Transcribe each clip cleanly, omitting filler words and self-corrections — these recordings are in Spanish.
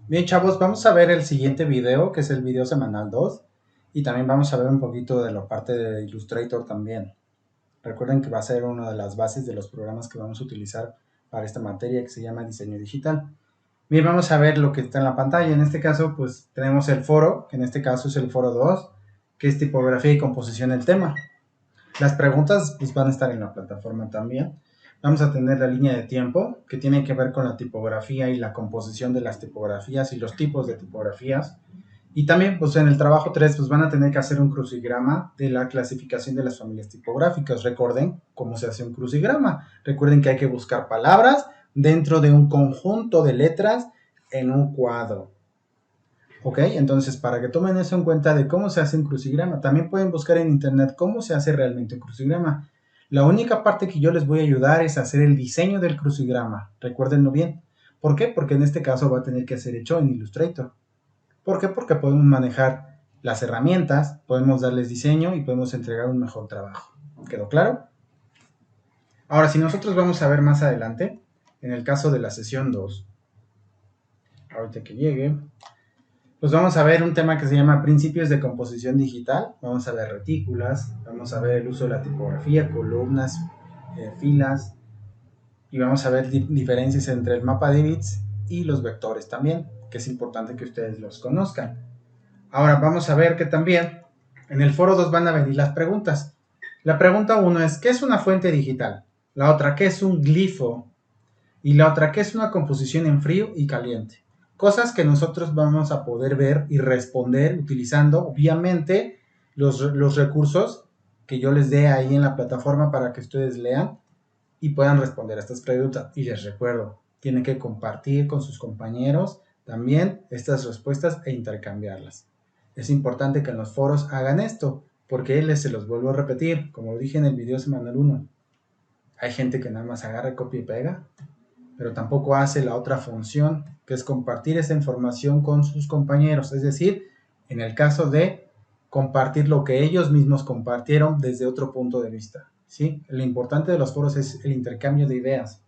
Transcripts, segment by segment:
Bien, chavos, vamos a ver el siguiente video, que es el video semanal 2, y también vamos a ver un poquito de la parte de Illustrator también. Recuerden que va a ser una de las bases de los programas que vamos a utilizar para esta materia que se llama diseño digital. Bien, vamos a ver lo que está en la pantalla. En este caso, pues tenemos el foro, que en este caso es el foro 2, que es tipografía y composición del tema. Las preguntas pues van a estar en la plataforma también. Vamos a tener la línea de tiempo, que tiene que ver con la tipografía y la composición de las tipografías y los tipos de tipografías. Y también, pues en el trabajo 3, pues van a tener que hacer un crucigrama de la clasificación de las familias tipográficas. Recuerden cómo se hace un crucigrama. Recuerden que hay que buscar palabras dentro de un conjunto de letras en un cuadro. ¿Ok? Entonces, para que tomen eso en cuenta de cómo se hace un crucigrama, también pueden buscar en internet cómo se hace realmente un crucigrama. La única parte que yo les voy a ayudar es hacer el diseño del crucigrama. Recuérdenlo bien. ¿Por qué? Porque en este caso va a tener que ser hecho en Illustrator. ¿Por qué? Porque podemos manejar las herramientas, podemos darles diseño y podemos entregar un mejor trabajo. ¿Quedó claro? Ahora, si nosotros vamos a ver más adelante, en el caso de la sesión 2, ahorita que llegue, pues vamos a ver un tema que se llama principios de composición digital. Vamos a ver retículas, vamos a ver el uso de la tipografía, columnas, filas, y vamos a ver diferencias entre el mapa de bits y los vectores también, que es importante que ustedes los conozcan. Ahora vamos a ver que también en el foro 2 van a venir las preguntas. La pregunta 1 es, ¿qué es una fuente digital? La otra, ¿qué es un glifo? Y la otra, ¿qué es una composición en frío y caliente? Cosas que nosotros vamos a poder ver y responder utilizando, obviamente, los recursos que yo les dé ahí en la plataforma para que ustedes lean y puedan responder a estas preguntas. Y les recuerdo, tienen que compartir con sus compañeros también estas respuestas e intercambiarlas. Es importante que en los foros hagan esto, porque les se los vuelvo a repetir, como lo dije en el video semanal 1. Hay gente que nada más agarra, copia y pega, pero tampoco hace la otra función, que es compartir esa información con sus compañeros. Es decir, en el caso de compartir lo que ellos mismos compartieron desde otro punto de vista. ¿Sí? Lo importante de los foros es el intercambio de ideas.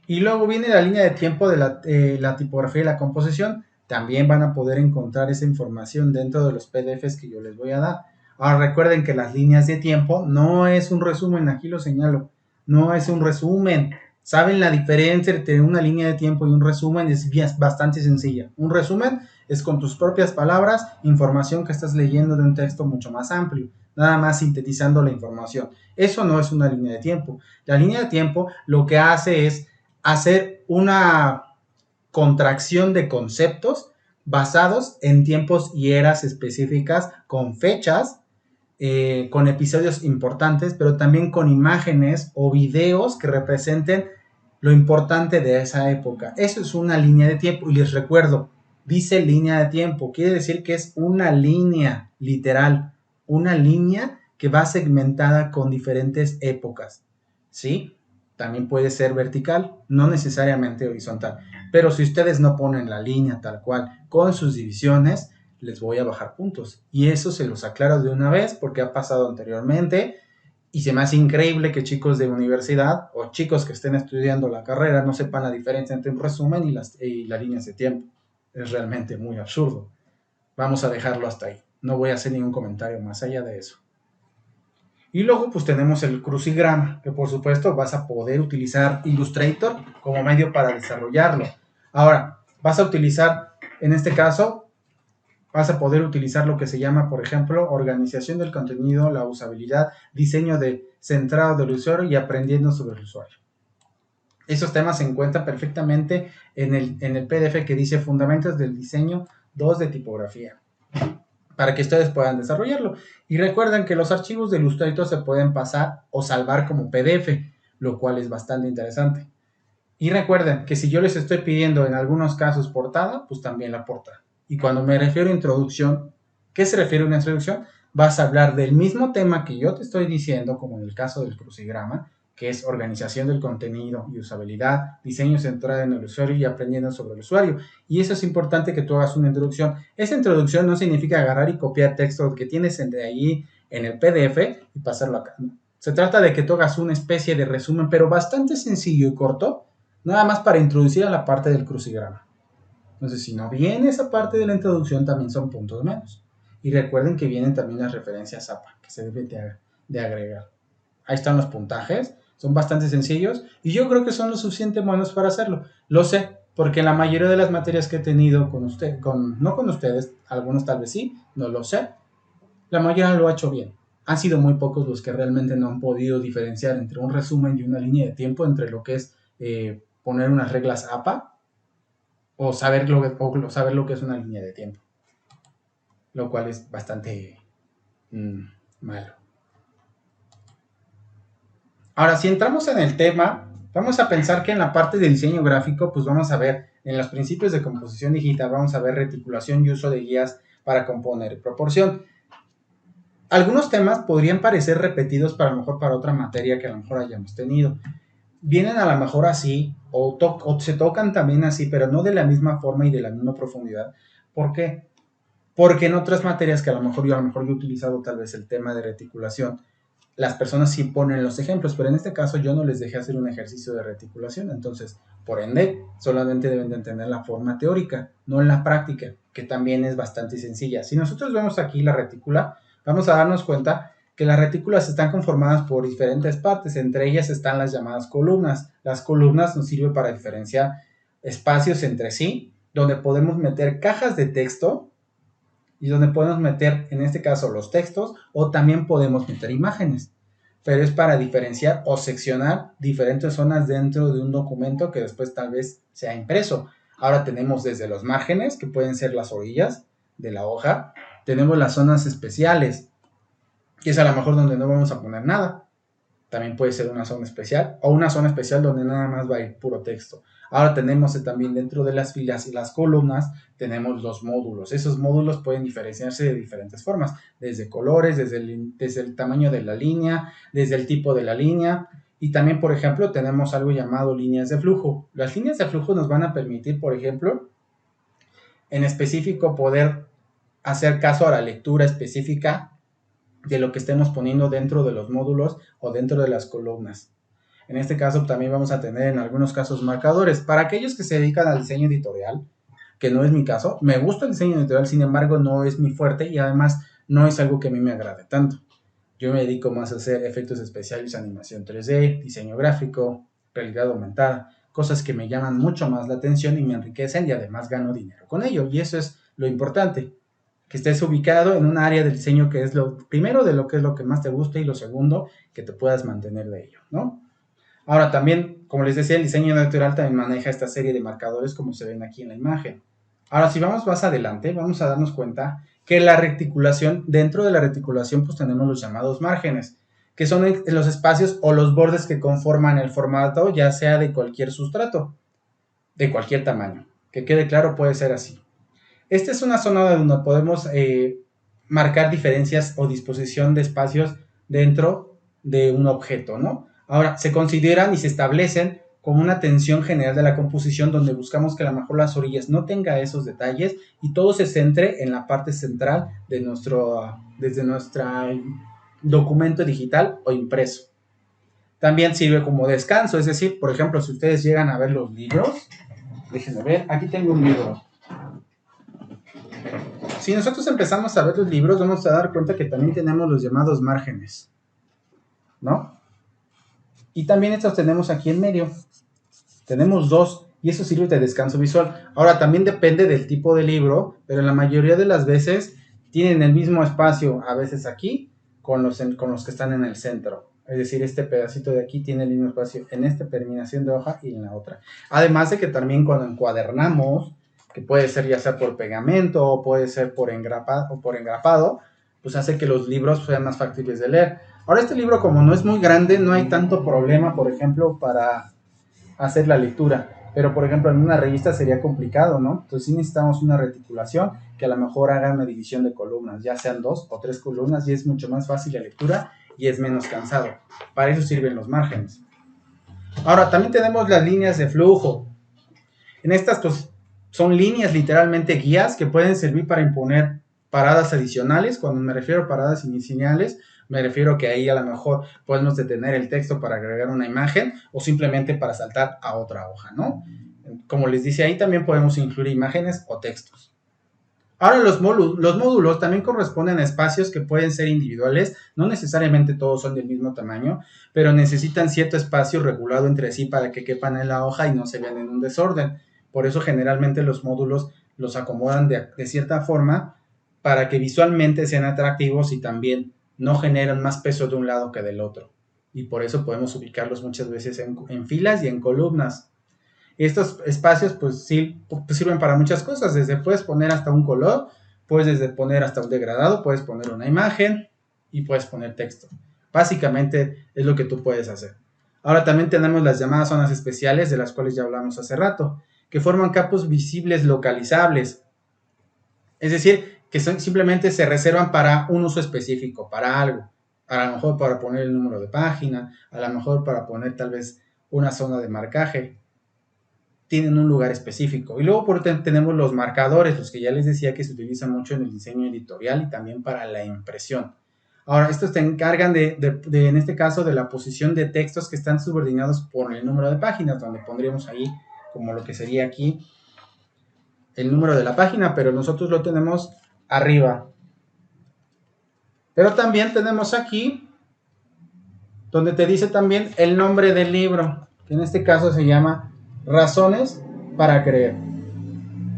Y luego viene la línea de tiempo de la tipografía y la composición. También van a poder encontrar esa información dentro de los PDFs que yo les voy a dar. Ahora recuerden que las líneas de tiempo no es un resumen, aquí lo señalo, no es un resumen. ¿Saben la diferencia entre una línea de tiempo y un resumen? Es bastante sencilla. Un resumen es con tus propias palabras, información que estás leyendo de un texto mucho más amplio, nada más sintetizando la información. Eso no es una línea de tiempo. La línea de tiempo lo que hace es hacer una contracción de conceptos basados en tiempos y eras específicas, con fechas, con episodios importantes, pero también con imágenes o videos que representen lo importante de esa época. Eso es una línea de tiempo. Y les recuerdo, dice línea de tiempo, quiere decir que es una línea literal, una línea que va segmentada con diferentes épocas, ¿sí? También puede ser vertical, no necesariamente horizontal. Pero si ustedes no ponen la línea tal cual con sus divisiones, les voy a bajar puntos. Y eso se los aclaro de una vez porque ha pasado anteriormente y se me hace increíble que chicos de universidad o chicos que estén estudiando la carrera no sepan la diferencia entre un resumen y las líneas de tiempo. Es realmente muy absurdo. Vamos a dejarlo hasta ahí. No voy a hacer ningún comentario más allá de eso. Y luego pues tenemos el crucigrama, que por supuesto vas a poder utilizar Illustrator como medio para desarrollarlo. Ahora, vas a utilizar, en este caso, vas a poder utilizar lo que se llama, por ejemplo, organización del contenido, la usabilidad, diseño centrado del usuario y aprendiendo sobre el usuario. Esos temas se encuentran perfectamente en el PDF que dice Fundamentos del Diseño 2 de Tipografía, para que ustedes puedan desarrollarlo. Y recuerden que los archivos de Illustrator se pueden pasar o salvar como PDF, lo cual es bastante interesante. Y recuerden que si yo les estoy pidiendo en algunos casos portada, pues también la portada. Y cuando me refiero a introducción, ¿qué se refiere a una introducción? Vas a hablar del mismo tema que yo te estoy diciendo, como en el caso del crucigrama, que es organización del contenido y usabilidad, diseño centrado en el usuario y aprendiendo sobre el usuario. Y eso es importante que tú hagas una introducción. Esa introducción no significa agarrar y copiar texto que tienes de ahí en el PDF y pasarlo acá. No. Se trata de que tú hagas una especie de resumen, pero bastante sencillo y corto, nada más para introducir a la parte del crucigrama. Entonces, si no viene esa parte de la introducción, también son puntos menos. Y recuerden que vienen también las referencias APA, que se deben de agregar. Ahí están los puntajes, son bastante sencillos y yo creo que son lo suficientemente buenos para hacerlo. Lo sé, porque en la mayoría de las materias que he tenido con usted, no con ustedes, algunos tal vez sí, no lo sé, la mayoría lo ha hecho bien. Han sido muy pocos los que realmente no han podido diferenciar entre un resumen y una línea de tiempo, entre lo que es poner unas reglas APA o saber lo que es una línea de tiempo, lo cual es bastante malo. Ahora, si entramos en el tema, vamos a pensar que en la parte de diseño gráfico, pues vamos a ver en los principios de composición digital, vamos a ver reticulación y uso de guías para componer proporción. Algunos temas podrían parecer repetidos para a lo mejor para otra materia que a lo mejor hayamos tenido. Vienen a lo mejor así, o se tocan también así, pero no de la misma forma y de la misma profundidad. ¿Por qué? Porque en otras materias que a lo mejor yo he utilizado tal vez el tema de reticulación, las personas sí ponen los ejemplos, pero en este caso yo no les dejé hacer un ejercicio de reticulación, entonces, por ende, solamente deben de entender la forma teórica, no en la práctica, que también es bastante sencilla. Si nosotros vemos aquí la retícula, vamos a darnos cuenta que las retículas están conformadas por diferentes partes, entre ellas están las llamadas columnas. Las columnas nos sirven para diferenciar espacios entre sí, donde podemos meter cajas de texto y donde podemos meter, en este caso, los textos o también podemos meter imágenes. Pero es para diferenciar o seccionar diferentes zonas dentro de un documento que después tal vez sea impreso. Ahora tenemos desde los márgenes, que pueden ser las orillas de la hoja, tenemos las zonas especiales, que es a lo mejor donde no vamos a poner nada. También puede ser una zona especial o una zona especial donde nada más va a ir puro texto. Ahora tenemos también dentro de las filas y las columnas tenemos los módulos. Esos módulos pueden diferenciarse de diferentes formas, desde colores, desde el tamaño de la línea, desde el tipo de la línea. Y también, por ejemplo, tenemos algo llamado líneas de flujo. Las líneas de flujo nos van a permitir, por ejemplo, en específico poder hacer caso a la lectura específica de lo que estemos poniendo dentro de los módulos o dentro de las columnas. En este caso también vamos a tener en algunos casos marcadores. Para aquellos que se dedican al diseño editorial, que no es mi caso, me gusta el diseño editorial, sin embargo no es mi fuerte y además no es algo que a mí me agrade tanto. Yo me dedico más a hacer efectos especiales, animación 3D, diseño gráfico, realidad aumentada, cosas que me llaman mucho más la atención y me enriquecen y además gano dinero con ello. Y eso es lo importante, que estés ubicado en un área del diseño que es lo primero de lo que es lo que más te gusta y lo segundo, que te puedas mantener de ello, ¿no? Ahora también, como les decía, el diseño natural también maneja esta serie de marcadores como se ven aquí en la imagen. Ahora, si vamos más adelante, vamos a darnos cuenta que la reticulación, dentro de la reticulación, pues tenemos los llamados márgenes, que son los espacios o los bordes que conforman el formato, ya sea de cualquier sustrato, de cualquier tamaño. Que quede claro, puede ser así. Esta es una zona donde podemos marcar diferencias o disposición de espacios dentro de un objeto, ¿no? Ahora, se consideran y se establecen como una tensión general de la composición donde buscamos que a lo mejor las orillas no tenga esos detalles y todo se centre en la parte central de desde nuestro documento digital o impreso. También sirve como descanso, es decir, por ejemplo, si ustedes llegan a ver los libros, déjenme ver, aquí tengo un libro. Si nosotros empezamos a ver los libros, vamos a dar cuenta que también tenemos los llamados márgenes, ¿no? Y también estos tenemos aquí en medio. Tenemos dos, y eso sirve de descanso visual. Ahora, también depende del tipo de libro, pero la mayoría de las veces tienen el mismo espacio, a veces aquí, con los que están en el centro. Es decir, este pedacito de aquí tiene el mismo espacio en esta terminación de hoja y en la otra. Además de que también cuando encuadernamos, que puede ser ya sea por pegamento o puede ser por engrapado, pues hace que los libros sean más factibles de leer. Ahora, este libro, como no es muy grande, no hay tanto problema, por ejemplo, para hacer la lectura. Pero, por ejemplo, en una revista sería complicado, ¿no? Entonces sí necesitamos una reticulación que a lo mejor haga una división de columnas, ya sean 2 o 3 columnas, y es mucho más fácil la lectura y es menos cansado. Para eso sirven los márgenes. Ahora, también tenemos las líneas de flujo. En estas, pues, son líneas, literalmente guías, que pueden servir para imponer paradas adicionales. Cuando me refiero a paradas iniciales, me refiero que ahí a lo mejor podemos detener el texto para agregar una imagen o simplemente para saltar a otra hoja, ¿no? Como les dice ahí, también podemos incluir imágenes o textos. Ahora los módulos también corresponden a espacios que pueden ser individuales, no necesariamente todos son del mismo tamaño, pero necesitan cierto espacio regulado entre sí para que quepan en la hoja y no se vean en un desorden. Por eso generalmente los módulos los acomodan de cierta forma para que visualmente sean atractivos y también no generan más peso de un lado que del otro. Y por eso podemos ubicarlos muchas veces en filas y en columnas. Estos espacios pues sí pues, sirven para muchas cosas, desde puedes poner hasta un color, puedes desde poner hasta un degradado, puedes poner una imagen y puedes poner texto. Básicamente es lo que tú puedes hacer. Ahora también tenemos las llamadas zonas especiales, de las cuales ya hablamos hace rato, que forman campos visibles localizables. Es decir, que simplemente se reservan para un uso específico, para algo. A lo mejor para poner el número de página, a lo mejor para poner tal vez una zona de marcaje. Tienen un lugar específico. Y luego tenemos los marcadores, los que ya les decía que se utilizan mucho en el diseño editorial y también para la impresión. Ahora, estos te encargan en este caso, de la posición de textos que están subordinados por el número de páginas, donde pondríamos ahí, como lo que sería aquí, el número de la página, pero nosotros lo tenemos arriba. Pero también tenemos aquí, donde te dice también el nombre del libro, que en este caso se llama Razones para creer.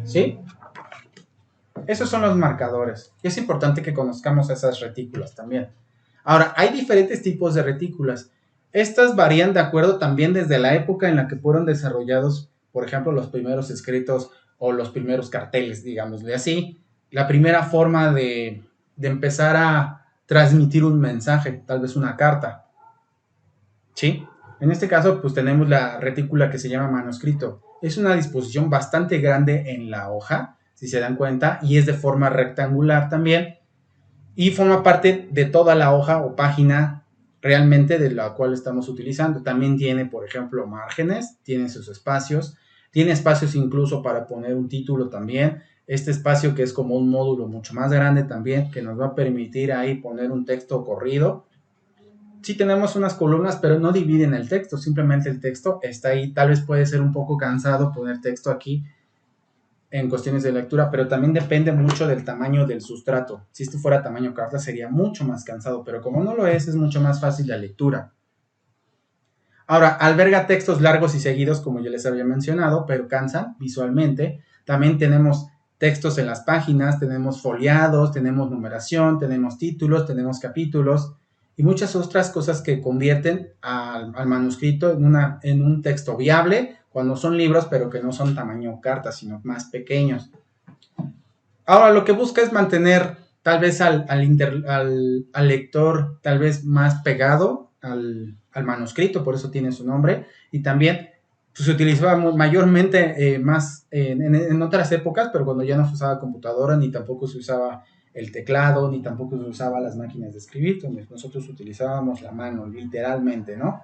¿Sí? Esos son los marcadores. Y es importante que conozcamos esas retículas también. Ahora, hay diferentes tipos de retículas. Estas varían de acuerdo también desde la época en la que fueron desarrollados, por ejemplo, los primeros escritos o los primeros carteles, digámosle así. La primera forma de empezar a transmitir un mensaje, tal vez una carta. ¿Sí? En este caso, pues tenemos la retícula que se llama manuscrito. Es una disposición bastante grande en la hoja, si se dan cuenta, y es de forma rectangular también, y forma parte de toda la hoja o página realmente de la cual estamos utilizando. También tiene, por ejemplo, márgenes, tiene sus espacios, tiene espacios incluso para poner un título también. Este espacio que es como un módulo mucho más grande también, que nos va a permitir ahí poner un texto corrido. Sí tenemos unas columnas, pero no dividen el texto, simplemente el texto está ahí. Tal vez puede ser un poco cansado poner texto aquí en cuestiones de lectura, pero también depende mucho del tamaño del sustrato. Si esto fuera tamaño carta sería mucho más cansado, pero como no lo es mucho más fácil la lectura. Ahora, alberga textos largos y seguidos, como ya les había mencionado, pero cansan visualmente. También tenemos textos en las páginas, tenemos foliados, tenemos numeración, tenemos títulos, tenemos capítulos y muchas otras cosas que convierten al manuscrito en un texto viable cuando son libros, pero que no son tamaño carta, sino más pequeños. Ahora, lo que busca es mantener tal vez al lector tal vez más pegado al manuscrito, por eso tiene su nombre, y también pues, se utilizaba mayormente más en otras épocas, pero cuando ya no se usaba computadora, ni tampoco se usaba el teclado, ni tampoco se usaba las máquinas de escribir, donde nosotros utilizábamos la mano, literalmente, ¿no?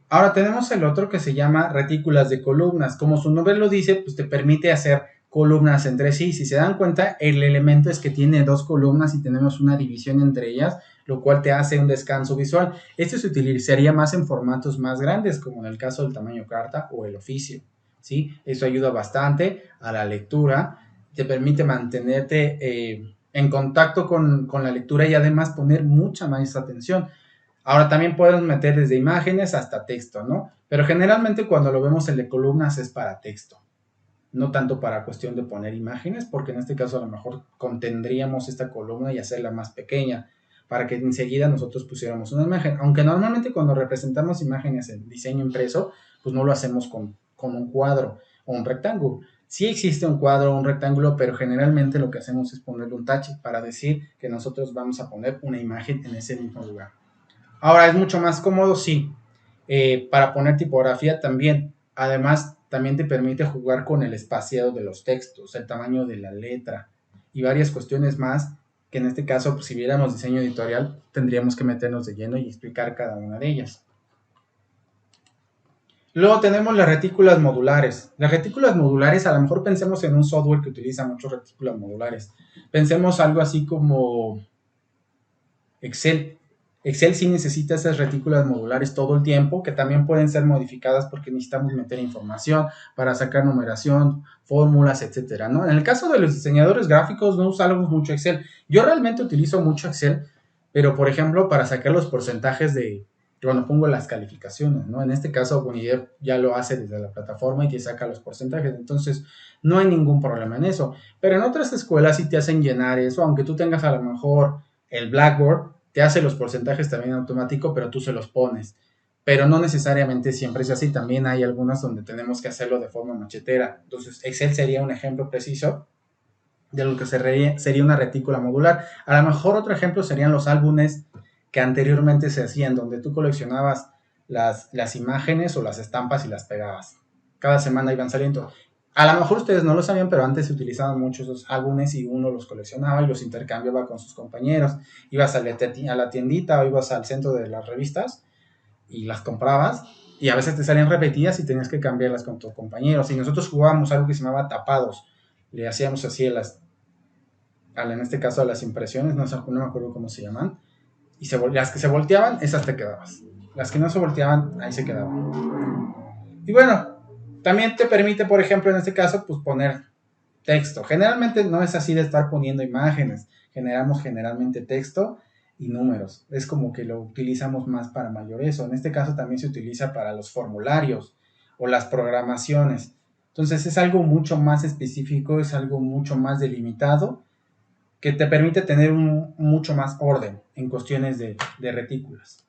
Ahora tenemos el otro que se llama retículas de columnas. Como su nombre lo dice, pues te permite hacer columnas entre sí. Si se dan cuenta, el elemento es que tiene dos columnas y tenemos una división entre ellas, lo cual te hace un descanso visual. Este se utilizaría más en formatos más grandes, como en el caso del tamaño carta o el oficio, ¿sí? Eso ayuda bastante a la lectura, te permite mantenerte en contacto con la lectura y además poner mucha más atención. Ahora también podemos meter desde imágenes hasta texto, ¿no? Pero generalmente cuando lo vemos en de columnas es para texto, no tanto para cuestión de poner imágenes, porque en este caso a lo mejor contendríamos esta columna y hacerla más pequeña, para que enseguida nosotros pusiéramos una imagen. Aunque normalmente cuando representamos imágenes en diseño impreso, pues no lo hacemos con un cuadro o un rectángulo. Sí existe un cuadro o un rectángulo, pero generalmente lo que hacemos es ponerle un tache para decir que nosotros vamos a poner una imagen en ese mismo lugar. Ahora, ¿es mucho más cómodo? Sí. Para poner tipografía también. Además, también te permite jugar con el espaciado de los textos, el tamaño de la letra y varias cuestiones más que en este caso, pues, si viéramos diseño editorial, tendríamos que meternos de lleno y explicar cada una de ellas. Luego tenemos las retículas modulares. Las retículas modulares, a lo mejor pensemos en un software que utiliza muchas retículas modulares. Pensemos algo así como Excel. Excel sí necesita esas retículas modulares todo el tiempo, que también pueden ser modificadas porque necesitamos meter información para sacar numeración, fórmulas, etcétera, ¿no? En el caso de los diseñadores gráficos no usamos mucho Excel. Yo realmente utilizo mucho Excel, pero por ejemplo para sacar los porcentajes de cuando pongo las calificaciones, ¿no? En este caso Bonidev ya lo hace desde la plataforma y te saca los porcentajes, entonces no hay ningún problema en eso. Pero en otras escuelas sí te hacen llenar eso, aunque tú tengas a lo mejor el Blackboard, te hace los porcentajes también automático, pero tú se los pones. Pero no necesariamente siempre es así, también hay algunas donde tenemos que hacerlo de forma machetera. Entonces Excel sería un ejemplo preciso de lo que sería una retícula modular. A lo mejor otro ejemplo serían los álbumes que anteriormente se hacían, donde tú coleccionabas las imágenes o las estampas y las pegabas. Cada semana iban saliendo. A lo mejor ustedes no lo sabían, pero antes se utilizaban mucho esos álbumes y uno los coleccionaba y los intercambiaba con sus compañeros. Ibas a la tiendita o ibas al centro de las revistas y las comprabas y a veces te salían repetidas y tenías que cambiarlas con tus compañeros. Y nosotros jugábamos algo que se llamaba tapados. Le hacíamos así en este caso a las impresiones, no me acuerdo cómo se llaman, y las que se volteaban, esas te quedabas. Las que no se volteaban, ahí se quedaban. Y bueno, también te permite, por ejemplo, en este caso, pues poner texto. Generalmente no es así de estar poniendo imágenes, generamos generalmente texto y números. Es como que lo utilizamos más para mayor eso. En este caso también se utiliza para los formularios o las programaciones. Entonces es algo mucho más específico, es algo mucho más delimitado que te permite tener mucho más orden en cuestiones de retículas.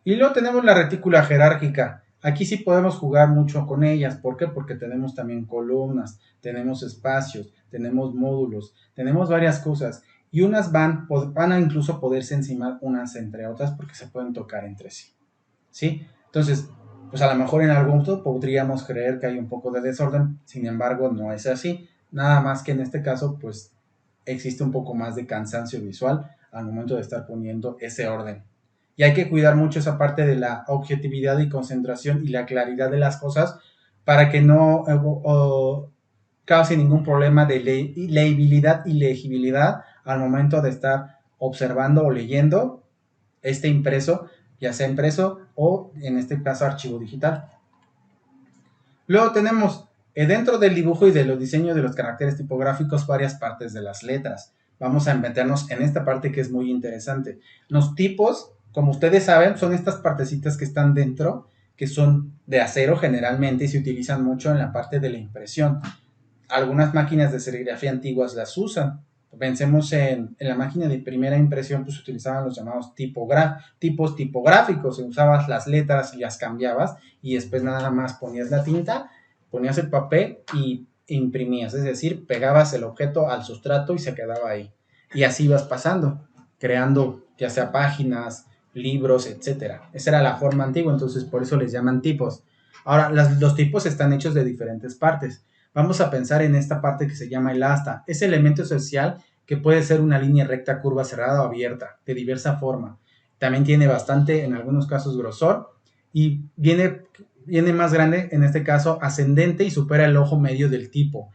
Y luego tenemos la retícula jerárquica. Aquí sí podemos jugar mucho con ellas. ¿Por qué? Porque tenemos también columnas, tenemos espacios, tenemos módulos, tenemos varias cosas. Y unas van a incluso poderse encimar unas entre otras porque se pueden tocar entre sí. ¿Sí? Entonces, pues a lo mejor en algún punto podríamos creer que hay un poco de desorden. Sin embargo, no es así. Nada más que en este caso, pues existe un poco más de cansancio visual al momento de estar poniendo ese orden. Y hay que cuidar mucho esa parte de la objetividad y concentración y la claridad de las cosas para que no cause ningún problema de legibilidad y legibilidad al momento de estar observando o leyendo este impreso, ya sea impreso o en este caso archivo digital. Luego tenemos dentro del dibujo y de los diseños de los caracteres tipográficos varias partes de las letras. Vamos a meternos en esta parte que es muy interesante. Los tipos, como ustedes saben, son estas partecitas que están dentro, que son de acero generalmente y se utilizan mucho en la parte de la impresión. Algunas máquinas de serigrafía antiguas las usan. Pensemos en la máquina de primera impresión, pues utilizaban los llamados tipos tipográficos. Usabas las letras y las cambiabas y después nada más ponías la tinta, ponías el papel y imprimías. Es decir, pegabas el objeto al sustrato y se quedaba ahí. Y así ibas pasando, creando ya sea páginas, libros, etcétera. Esa era la forma antigua, entonces por eso les llaman tipos. Ahora, los tipos están hechos de diferentes partes. Vamos a pensar en esta parte que se llama el asta. Ese elemento esencial que puede ser una línea recta, curva, cerrada o abierta, de diversa forma. También tiene bastante, en algunos casos, grosor y viene más grande, en este caso, ascendente y supera el ojo medio del tipo.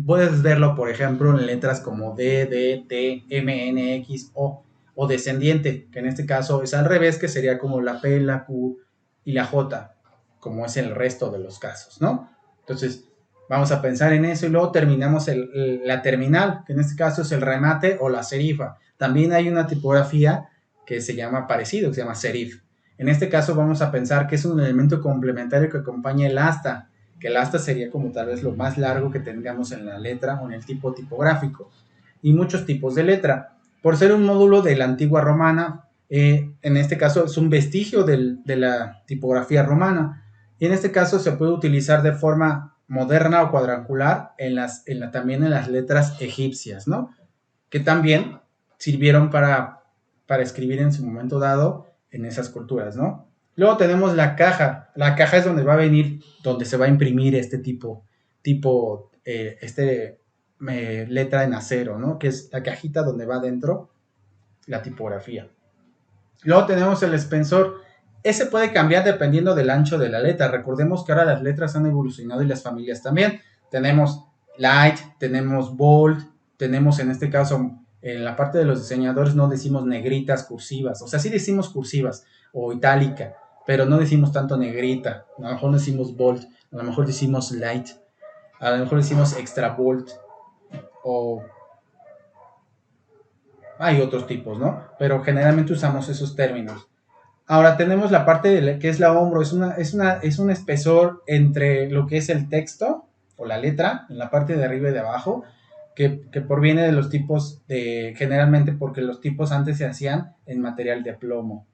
Puedes verlo, por ejemplo, en letras como D, D, T, M, N, X, o descendiente, que en este caso es al revés, que sería como la P, la Q y la J, como es el resto de los casos, ¿no? Entonces, vamos a pensar en eso y luego terminamos la terminal, que en este caso es el remate o la serifa. También hay una tipografía que se llama parecido, que se llama serif. En este caso vamos a pensar que es un elemento complementario que acompaña el asta, que el asta sería como tal vez lo más largo que tendríamos en la letra o en el tipo tipográfico. Y muchos tipos de letra. Por ser un módulo de la antigua romana, en este caso es un vestigio de la tipografía romana. Y en este caso se puede utilizar de forma moderna o cuadrangular también en las letras egipcias, ¿no? Que también sirvieron para escribir en su momento dado en esas culturas, ¿no? Luego tenemos la caja. La caja es donde va a venir, donde se va a imprimir letra en acero, ¿no? Que es la cajita donde va dentro la tipografía. Luego tenemos el expensor. Ese puede cambiar dependiendo del ancho de la letra. Recordemos que ahora las letras han evolucionado y las familias también. Tenemos light, tenemos bold, tenemos en este caso En la parte de los diseñadores no decimos negritas, cursivas. O sea, sí decimos cursivas o itálica, pero no decimos tanto negrita. A lo mejor decimos bold, a lo mejor decimos light, a lo mejor decimos extra bold o hay otros tipos, ¿no? Pero generalmente usamos esos términos. Ahora tenemos la parte de que es la hombro, es un espesor entre lo que es el texto o la letra, en la parte de arriba y de abajo, que proviene de los tipos generalmente porque los tipos antes se hacían en material de plomo.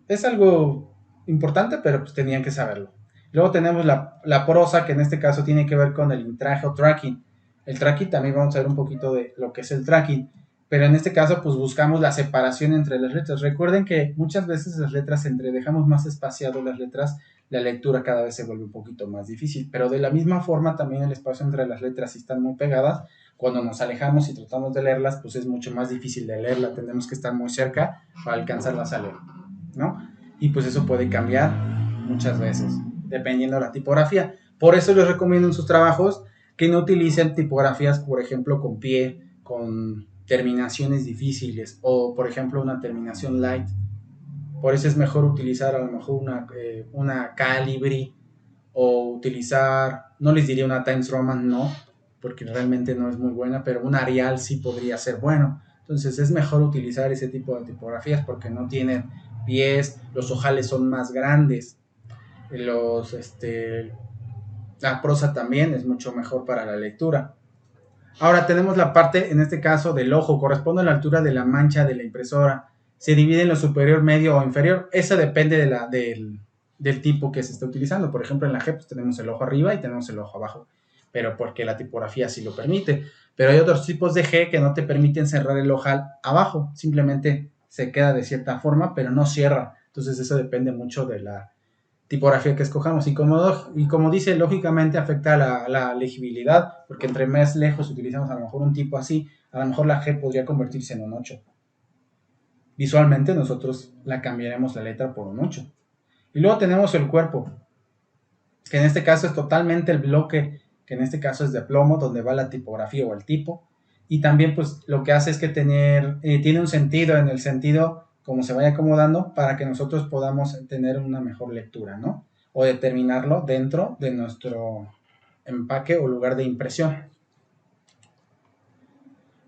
Es algo importante, pero pues tenían que saberlo. Luego tenemos la prosa, que en este caso tiene que ver con el intraje o tracking. El tracking también vamos a ver un poquito de lo que es el tracking, pero en este caso pues buscamos la separación entre las letras. Recuerden que muchas veces las letras, entre dejamos más espaciado las letras, la lectura cada vez se vuelve un poquito más difícil, pero de la misma forma también el espacio entre las letras, si están muy pegadas, cuando nos alejamos y tratamos de leerlas, pues es mucho más difícil de leerla, tenemos que estar muy cerca para alcanzarlas a leer, ¿no? Y pues eso puede cambiar muchas veces, dependiendo de la tipografía. Por eso les recomiendo en sus trabajos que no utilicen tipografías, por ejemplo, con pie, con terminaciones difíciles o, por ejemplo, una terminación light. Por eso es mejor utilizar a lo mejor una Calibri o utilizar, no les diría una Times Roman, no, porque realmente no es muy buena, pero un Arial sí podría ser bueno. Entonces es mejor utilizar ese tipo de tipografías porque no tienen pies, los ojales son más grandes, los, la prosa también es mucho mejor para la lectura. Ahora tenemos la parte, en este caso, del ojo, corresponde a la altura de la mancha de la impresora. Se divide en lo superior, medio o inferior. Eso depende del tipo que se está utilizando. Por ejemplo, en la G pues, tenemos el ojo arriba y tenemos el ojo abajo, pero porque la tipografía sí lo permite. Pero hay otros tipos de G que no te permiten cerrar el ojal abajo. Simplemente se queda de cierta forma, pero no cierra. Entonces eso depende mucho de la tipografía que escojamos y como dice, lógicamente afecta a la legibilidad, porque entre más lejos utilizamos a lo mejor un tipo así, a lo mejor la G podría convertirse en un 8. Visualmente nosotros la cambiaremos la letra por un 8. Y luego tenemos el cuerpo, que en este caso es totalmente el bloque, que en este caso es de plomo, donde va la tipografía o el tipo. Y también pues lo que hace es que tiene un sentido, en el sentido como se vaya acomodando, para que nosotros podamos tener una mejor lectura, ¿no? O determinarlo dentro de nuestro empaque o lugar de impresión.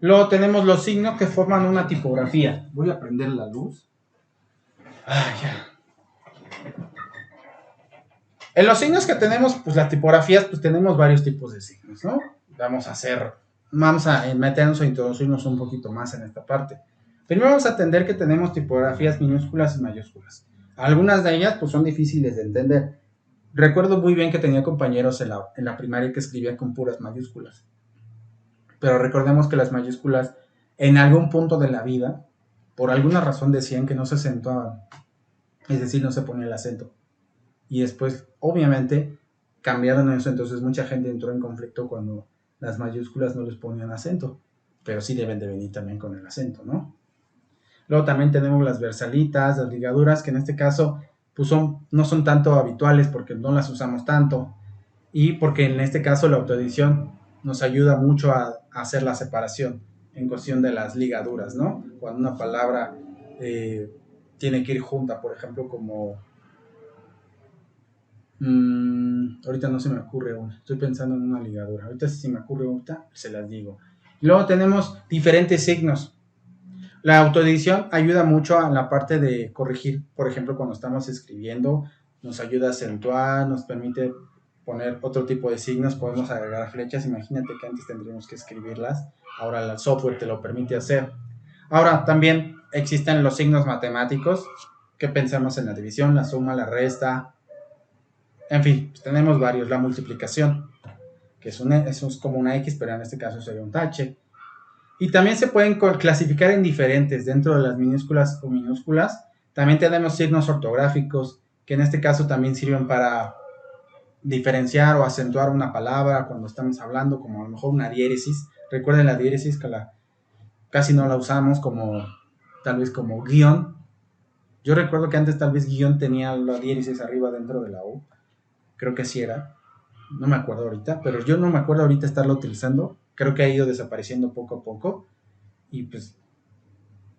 Luego tenemos los signos que forman una tipografía. Voy a prender la luz. Ya. En los signos que tenemos, pues las tipografías, pues tenemos varios tipos de signos, ¿no? Vamos a meternos o introducirnos un poquito más en esta parte. Primero vamos a entender que tenemos tipografías minúsculas y mayúsculas. Algunas de ellas, pues son difíciles de entender. Recuerdo muy bien que tenía compañeros en la primaria que escribían con puras mayúsculas. Pero recordemos que las mayúsculas, en algún punto de la vida, por alguna razón decían que no se acentuaban. Es decir, no se ponía el acento. Y después, obviamente, cambiaron eso, entonces mucha gente entró en conflicto cuando las mayúsculas no les ponían acento, pero sí deben de venir también con el acento, ¿no? Luego también tenemos las versalitas, las ligaduras, que en este caso pues no son tanto habituales porque no las usamos tanto y porque en este caso la autoedición nos ayuda mucho a hacer la separación en cuestión de las ligaduras, ¿no? Cuando una palabra tiene que ir junta, por ejemplo, como ahorita no se me ocurre una. Estoy pensando en una ligadura. Ahorita si me ocurre una, se las digo. Y luego tenemos diferentes signos. La autoedición ayuda mucho a la parte de corregir, por ejemplo, cuando estamos escribiendo, nos ayuda a acentuar, nos permite poner otro tipo de signos, podemos agregar flechas. Imagínate que antes tendríamos que escribirlas, ahora el software te lo permite hacer. Ahora también existen los signos matemáticos, que pensamos en la división, la suma, la resta, en fin, pues tenemos varios. La multiplicación, que es como una X, pero en este caso sería un tache. Y también se pueden clasificar en diferentes dentro de las minúsculas o minúsculas. También tenemos signos ortográficos, que en este caso también sirven para diferenciar o acentuar una palabra cuando estamos hablando, como a lo mejor una diéresis. Recuerden la diéresis que casi no la usamos, como tal vez como guión. Yo recuerdo que antes tal vez guión tenía la diéresis arriba dentro de la U. Creo que sí era, no me acuerdo ahorita, pero yo no me acuerdo ahorita estarlo utilizando, creo que ha ido desapareciendo poco a poco, y pues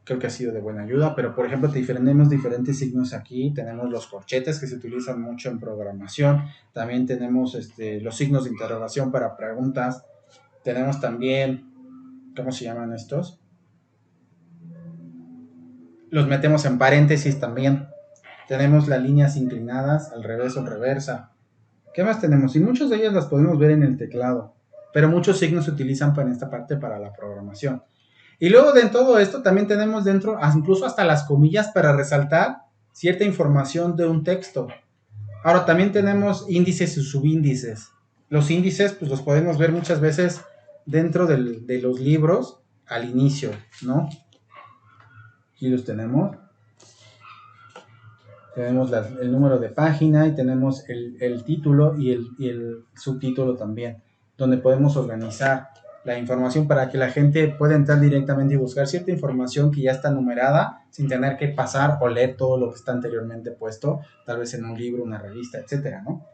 creo que ha sido de buena ayuda. Pero por ejemplo tenemos diferentes signos aquí. Tenemos los corchetes que se utilizan mucho en programación. También tenemos los signos de interrogación para preguntas. Tenemos también, ¿cómo se llaman estos? Los metemos en paréntesis también. Tenemos las líneas inclinadas, al revés o en reversa. ¿Qué más tenemos? Y muchas de ellas las podemos ver en el teclado, pero muchos signos se utilizan para esta parte para la programación. Y luego de todo esto también tenemos dentro incluso hasta las comillas para resaltar cierta información de un texto. Ahora también tenemos índices y subíndices. Los índices pues los podemos ver muchas veces dentro de los libros al inicio, ¿no? Aquí los tenemos. Tenemos el número de página y tenemos el título y el subtítulo también, donde podemos organizar la información para que la gente pueda entrar directamente y buscar cierta información que ya está numerada sin tener que pasar o leer todo lo que está anteriormente puesto, tal vez en un libro, una revista, etcétera, ¿no?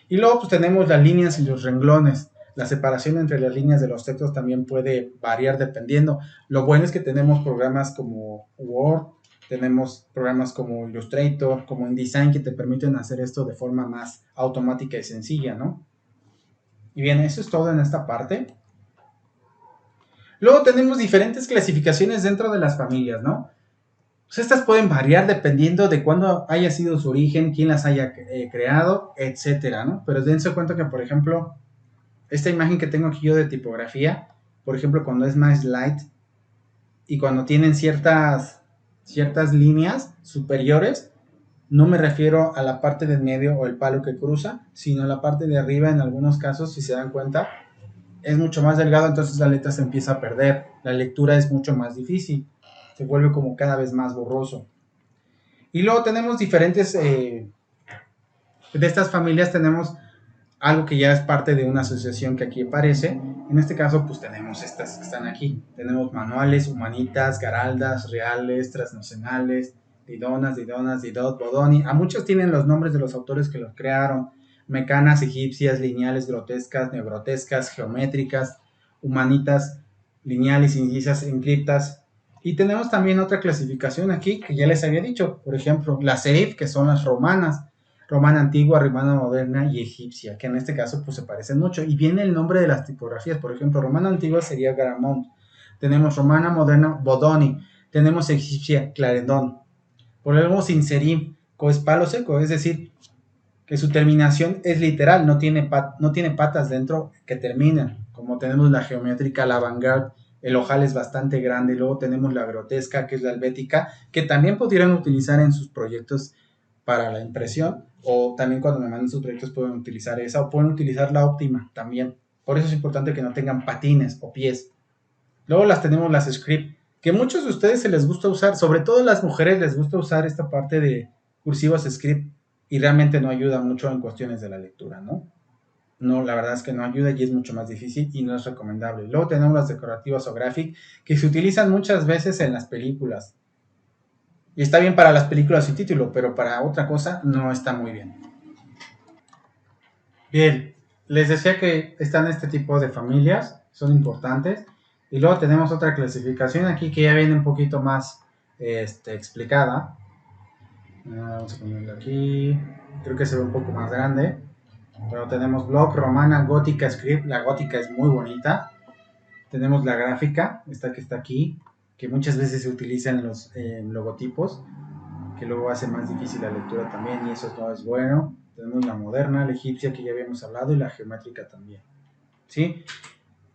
Y luego pues tenemos las líneas y los renglones. La separación entre las líneas de los textos también puede variar dependiendo. Lo bueno es que tenemos programas como Word, tenemos programas como Illustrator, como InDesign que te permiten hacer esto de forma más automática y sencilla, ¿no? Y bien, eso es todo en esta parte. Luego tenemos diferentes clasificaciones dentro de las familias, ¿no? Pues estas pueden variar dependiendo de cuándo haya sido su origen, quién las haya creado, etcétera, ¿no? Pero dense cuenta que, por ejemplo, esta imagen que tengo aquí yo de tipografía, por ejemplo, cuando es más light y cuando tienen ciertas líneas superiores, no me refiero a la parte del medio o el palo que cruza, sino a la parte de arriba en algunos casos, si se dan cuenta, es mucho más delgado, entonces la letra se empieza a perder, la lectura es mucho más difícil, se vuelve como cada vez más borroso. Y luego tenemos diferentes, de estas familias tenemos algo que ya es parte de una asociación que aquí aparece. En este caso, pues tenemos estas que están aquí. Tenemos manuales, humanitas, garaldas, reales, transnacionales, didonas, didot, bodoni. A muchos tienen los nombres de los autores que los crearon. Mecanas, egipcias, lineales, grotescas, neogrotescas, geométricas, humanitas, lineales, indicias, encriptas. Y tenemos también otra clasificación aquí que ya les había dicho. Por ejemplo, las serif, que son las romanas, romana antigua, romana moderna y egipcia, que en este caso pues se parecen mucho. Y viene el nombre de las tipografías, por ejemplo, romana antigua sería Garamond, tenemos romana moderna Bodoni, tenemos egipcia Clarendon, ponemos inserim, es palo seco, es decir, que su terminación es literal, no tiene patas dentro que terminan, como tenemos la geométrica, la vanguard, el ojal es bastante grande, luego tenemos la grotesca, que es la helvética, que también pudieran utilizar en sus proyectos para la impresión, o también cuando me manden sus proyectos pueden utilizar esa, o pueden utilizar la óptima también. Por eso es importante que no tengan patines o pies. Luego las tenemos las script, que muchos de ustedes se les gusta usar, sobre todo a las mujeres les gusta usar esta parte de cursivos script y realmente no ayuda mucho en cuestiones de la lectura, ¿no? No, la verdad es que no ayuda y es mucho más difícil y no es recomendable. Luego tenemos las decorativas o graphic, que se utilizan muchas veces en las películas. Y está bien para las películas sin título, pero para otra cosa no está muy bien. Bien, les decía que están este tipo de familias, son importantes. Y luego tenemos otra clasificación aquí que ya viene un poquito más explicada. Vamos a ponerlo aquí. Creo que se ve un poco más grande. Pero tenemos block, romana, gótica, script. La gótica es muy bonita. Tenemos la gráfica, esta que está aquí, que muchas veces se utiliza en los logotipos, que luego hace más difícil la lectura también y eso no es bueno. Tenemos la moderna, la egipcia que ya habíamos hablado y la geométrica también. ¿Sí?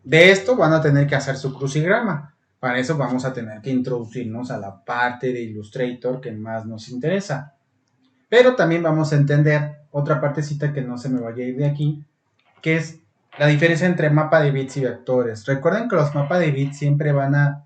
De esto van a tener que hacer su crucigrama. Para eso vamos a tener que introducirnos a la parte de Illustrator que más nos interesa. Pero también vamos a entender otra partecita que no se me vaya a ir de aquí, que es la diferencia entre mapa de bits y vectores. Recuerden que los mapas de bits siempre van a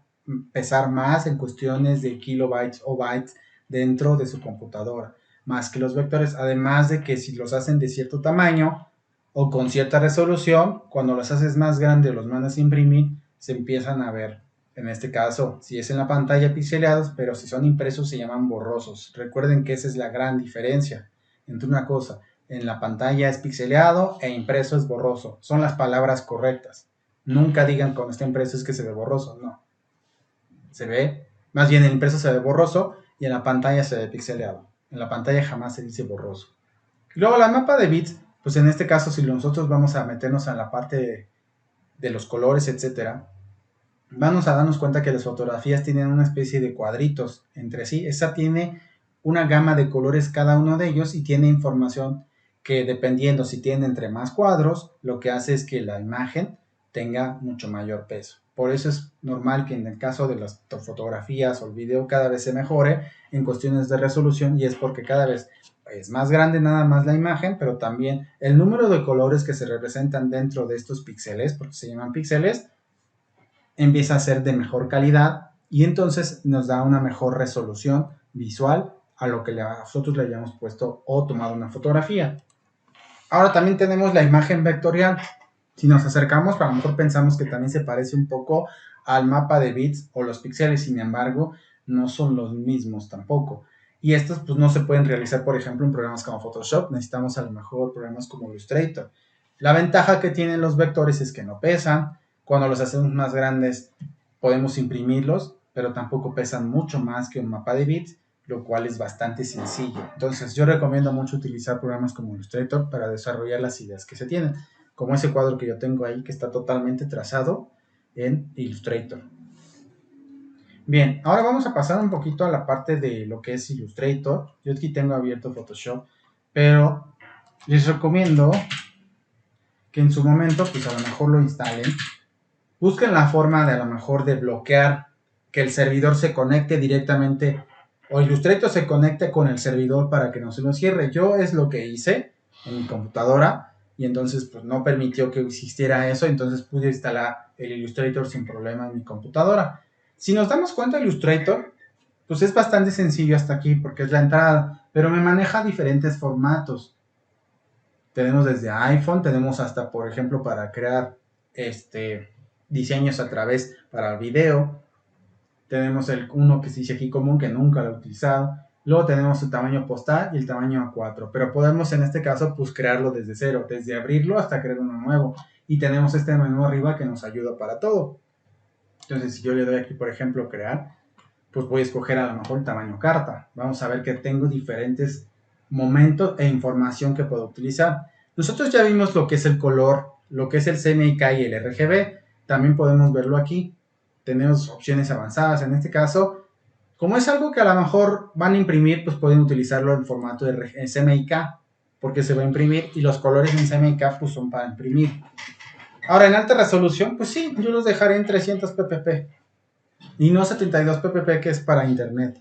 pesar más en cuestiones de kilobytes o bytes dentro de su computadora, más que los vectores, además de que si los hacen de cierto tamaño o con cierta resolución, cuando los haces más grandes o los mandas a imprimir, se empiezan a ver. En este caso, si es en la pantalla pixelados, pero si son impresos se llaman borrosos. Recuerden que esa es la gran diferencia entre una cosa. En la pantalla es pixeleado e impreso es borroso. Son las palabras correctas. Nunca digan cuando está impreso es que se ve borroso, no. se ve, más bien el impreso se ve borroso y en la pantalla se ve pixeleado. En la pantalla jamás se dice borroso. Y luego la mapa de bits, pues en este caso si nosotros vamos a meternos en la parte de los colores, etcétera, vamos a darnos cuenta que las fotografías tienen una especie de cuadritos entre sí. Esa tiene una gama de colores cada uno de ellos y tiene información que dependiendo si tiene entre más cuadros, lo que hace es que la imagen tenga mucho mayor peso. Por eso es normal que en el caso de las fotografías o el video cada vez se mejore en cuestiones de resolución, y es porque cada vez es más grande nada más la imagen, pero también el número de colores que se representan dentro de estos píxeles, porque se llaman píxeles, empieza a ser de mejor calidad y entonces nos da una mejor resolución visual a lo que nosotros le hayamos puesto o tomado una fotografía. Ahora también tenemos la imagen vectorial. Si nos acercamos, a lo mejor pensamos que también se parece un poco al mapa de bits o los píxeles, sin embargo, no son los mismos tampoco. Y estos pues no se pueden realizar, por ejemplo, en programas como Photoshop. Necesitamos a lo mejor programas como Illustrator. La ventaja que tienen los vectores es que no pesan. Cuando los hacemos más grandes podemos imprimirlos, pero tampoco pesan mucho más que un mapa de bits, lo cual es bastante sencillo. Entonces yo recomiendo mucho utilizar programas como Illustrator para desarrollar las ideas que se tienen, como ese cuadro que yo tengo ahí que está totalmente trazado en Illustrator. Bien, ahora vamos a pasar un poquito a la parte de lo que es Illustrator. Yo aquí tengo abierto Photoshop, pero les recomiendo que en su momento pues a lo mejor lo instalen. Busquen la forma de a lo mejor de bloquear que el servidor se conecte directamente o Illustrator se conecte con el servidor para que no se lo cierre. Yo es lo que hice en mi computadora y entonces pues no permitió que existiera eso, entonces pude instalar el Illustrator sin problema en mi computadora. Si nos damos cuenta, Illustrator pues es bastante sencillo hasta aquí porque es la entrada, pero me maneja diferentes formatos. Tenemos desde iPhone, tenemos hasta por ejemplo para crear diseños a través para el video. Tenemos uno que se dice aquí común, que nunca lo he utilizado. Luego tenemos el tamaño postal y el tamaño A4, pero podemos en este caso pues crearlo desde cero, desde abrirlo hasta crear uno nuevo. Y tenemos este menú arriba que nos ayuda para todo. Entonces si yo le doy aquí por ejemplo crear, pues voy a escoger a lo mejor el tamaño carta. Vamos a ver que tengo diferentes momentos e información que puedo utilizar. Nosotros ya vimos lo que es el color, lo que es el CMYK y el RGB. También podemos verlo aquí. Tenemos opciones avanzadas. En este caso, como es algo que a lo mejor van a imprimir, pues pueden utilizarlo en formato de CMYK, porque se va a imprimir y los colores en CMYK pues son para imprimir. Ahora, en alta resolución, pues sí, yo los dejaré en 300 ppp y no 72 ppp, que es para internet,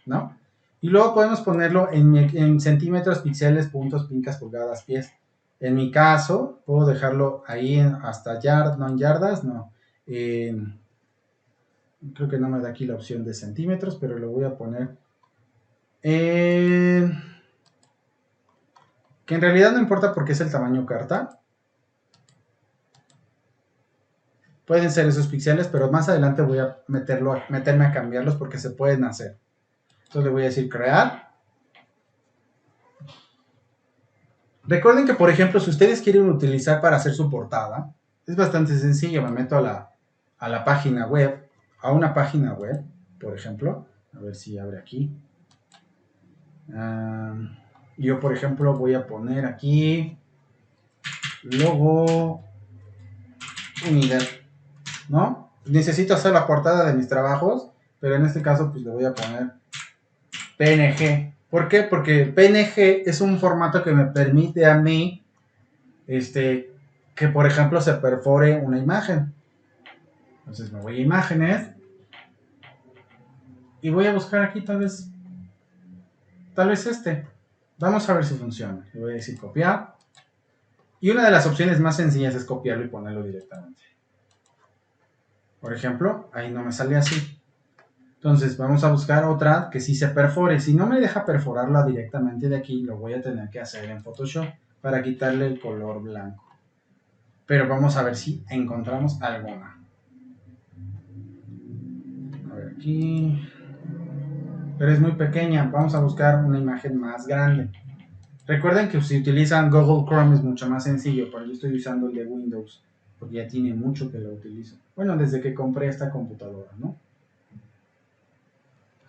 ¿no? Y luego podemos ponerlo en centímetros, píxeles, puntos, pincas, pulgadas, pies. En mi caso, puedo dejarlo ahí hasta no en yardas, no. Creo que no me da aquí la opción de centímetros, pero lo voy a poner que en realidad no importa porque es el tamaño carta. Pueden ser esos píxeles, pero más adelante voy a meterme a cambiarlos porque se pueden hacer. Entonces le voy a decir crear. Recuerden que, por ejemplo, si ustedes quieren utilizar para hacer su portada, es bastante sencillo. Me meto a la página web, a una página web, por ejemplo. A ver si abre aquí. Yo, por ejemplo, voy a poner aquí logo unidad, ¿no? Necesito hacer la portada de mis trabajos, pero en este caso pues le voy a poner PNG. ¿Por qué? Porque PNG es un formato que me permite a mí que por ejemplo se perfore una imagen. Entonces me voy a imágenes y voy a buscar aquí tal vez vamos a ver si funciona. Le voy a decir copiar y una de las opciones más sencillas es copiarlo y ponerlo directamente. Por ejemplo, ahí no me sale así. Entonces vamos a buscar otra que sí se perfore. Si no me deja perforarla directamente de aquí, lo voy a tener que hacer en Photoshop para quitarle el color blanco. Pero vamos a ver si encontramos alguna. A ver aquí. Pero es muy pequeña. Vamos a buscar una imagen más grande. Recuerden que si utilizan Google Chrome es mucho más sencillo, pero yo estoy usando el de Windows, porque ya tiene mucho que lo utilizo. Bueno, desde que compré esta computadora, ¿no?